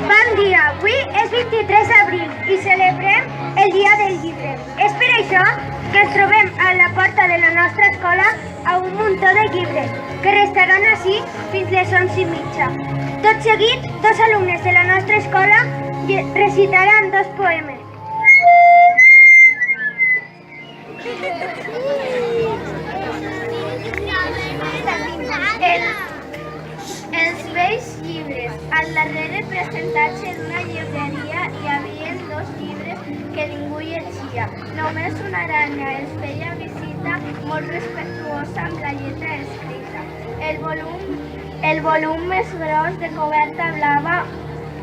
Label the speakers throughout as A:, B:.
A: Bon dia, avui és 23 d'abril i celebrem el Dia del Llibre. És per això que ens trobem a la porta de la nostra escola a un muntó de llibres que restaran així fins les 11:30. Tot seguit, dos alumnes de la nostra escola recitaran dos poemes. Els vells llibres. Al darrere, presentats en una llibreria, hi havia dos llibres que ningú llegia. Només una aranya els feia visita, molt respectuosa amb la lletra escrita. El volum més gros de coberta blava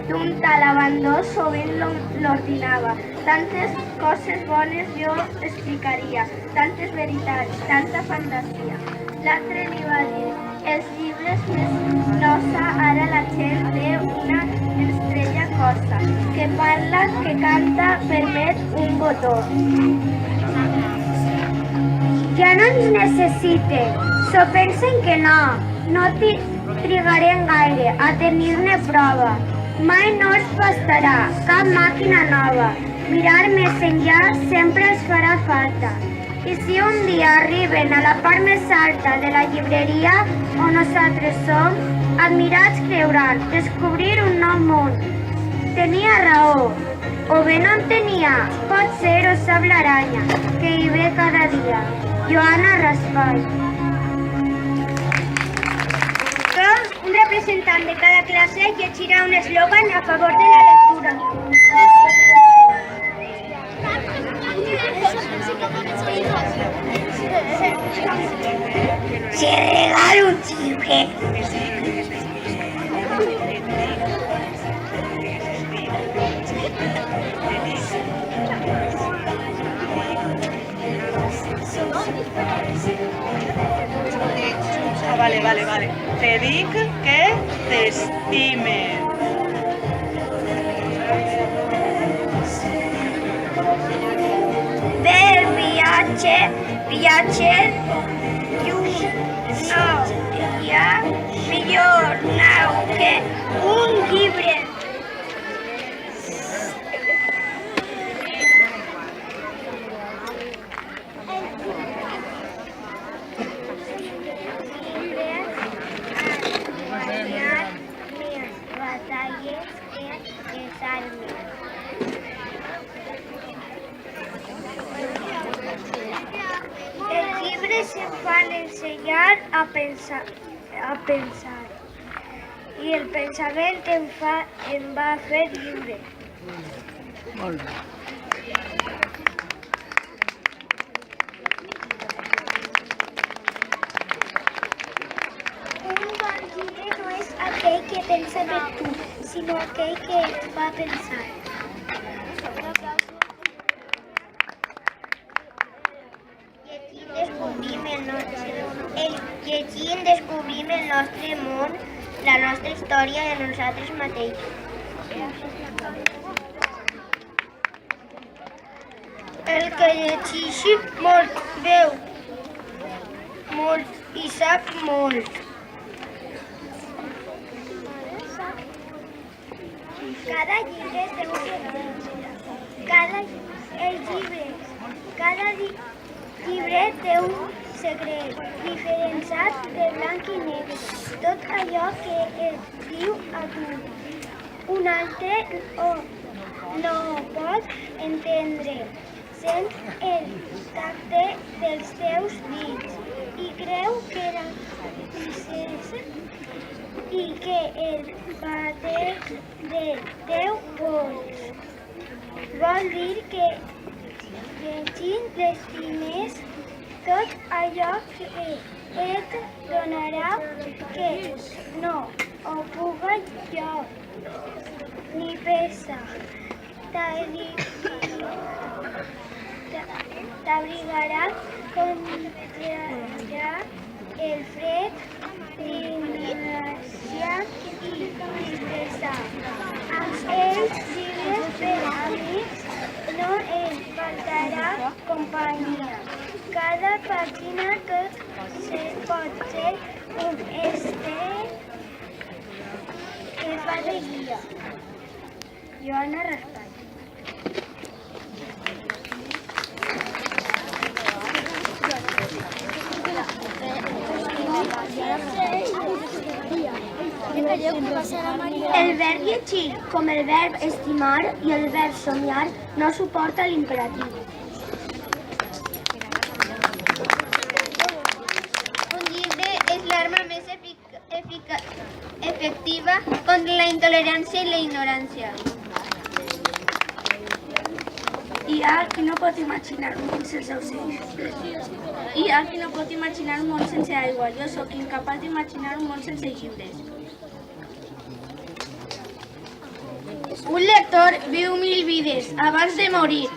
A: d'un tal abandó sovint l'ordinava. Tantes coses bones jo explicaria, tantes veritats, tanta fantasia. L'altre li va dir, els llibres més nosa, ara la gent té una estrella cosa, que parla, que canta, permet un botó. Ja no ens necessite, s'ho pensen que no trigarem gaire a tenir-ne prova. Mai no els bastarà cap màquina nova, mirar més enllà sempre els farà falta. I si un dia arriben a la part més alta de la llibreria on nosaltres som, admirats creuran descobrir un nou món. Tenia raó, o bé no en tenia, pot ser ho sap l'aranya, que hi ve cada dia. Joana Raspall. Un representant de cada classe llegirà un eslògan a favor de la lectura. Si regalo un llibre.
B: Vale. Te dic que t'estime.
A: Del viatge lluny, no hi ha millor nau que un llibre. Els llibres em fan ensenyar a pensar i el pensament em va fer lliure.
C: Molt bé.
A: Un bon llibre no és aquell que pensa per tu, sinó aquell que et fa pensar. Llegint descobrim el nostre món, la nostra història de nosaltres mateixos. El que llegeixi molt veu molt i sap molt. Cada llibre té un secret. Cada llibre té un secret diferenciat de blanc i negre. Tot allò que es diu aquí, un altre no ho pot entendre. Sent el tacte dels teus dits i creu que la princesa i que el batec del teu pols vol dir que llegint l'estimes tot allò que et donarà que no ho puga jo ni pesa. T'abrigarà contra el fred, l'ignorància i tristesa. Amb els llibres per amics no et faltarà companyia. Cada pàgina tot pot ser un estel que fa de guia. Joana Raspall. El verb llegir, com el verb estimar i el verb somiar, no suporta l'imperatiu. Un llibre és l'arma més efectiva contra la intolerància i la ignorància.
D: Hi ha qui no pot imaginar un món sense ocells. Hi ha qui no pot imaginar un món sense aigua. Jo sóc incapaç d'imaginar un món sense llibres. Un lector viu 1000 vides abans de morir.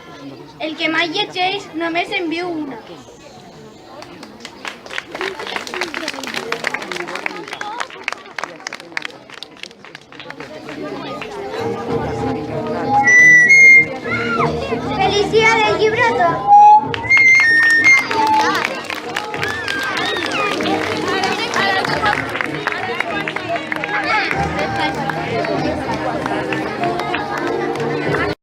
D: El que mai llegeix només en viu una.
A: Felicia del llibre tot.